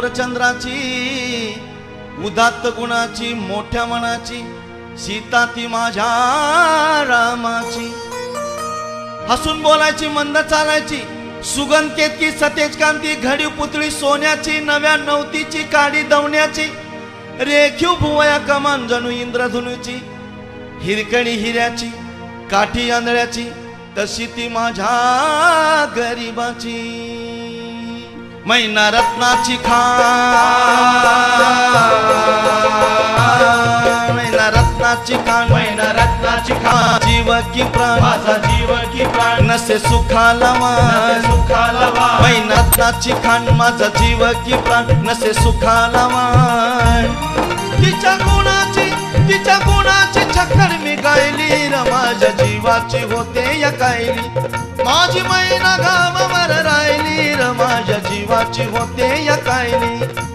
थोर चंद्राची, उदात्त गुणाची, मोठ्या मनाची, सीता ती माझ्या रामाची। हसून बोलायची, मंद चालायची, सुगंध केतकी, सतेज कांती, घडीव पुतळी सोन्याची, नव्या नवतीची, काडी दवण्याची, रेखीव भुवया कमान जणू इंद्रधनुची, हिरकणी हिऱ्याची, काठी आंधळ्याची, तशी ती माझ्या गरीबाची। मैना रत्नाची खाण, मैना रत्नाची खाण, मैना रत्नाची खाण, जीव की प्राण, माझा जीव की प्राण, नसे सुखाला मान, सुखाला वाण। मैना रत्नाची खाण, माझा जीव की प्राण, नसे सुखाला मान। तिच्या गुणाची छक्कर मी गायली र, माझ्या जीवाची होते या कायली, माझी मैना गावावर राहिली र, माझ्या जीवाची होते या कायली।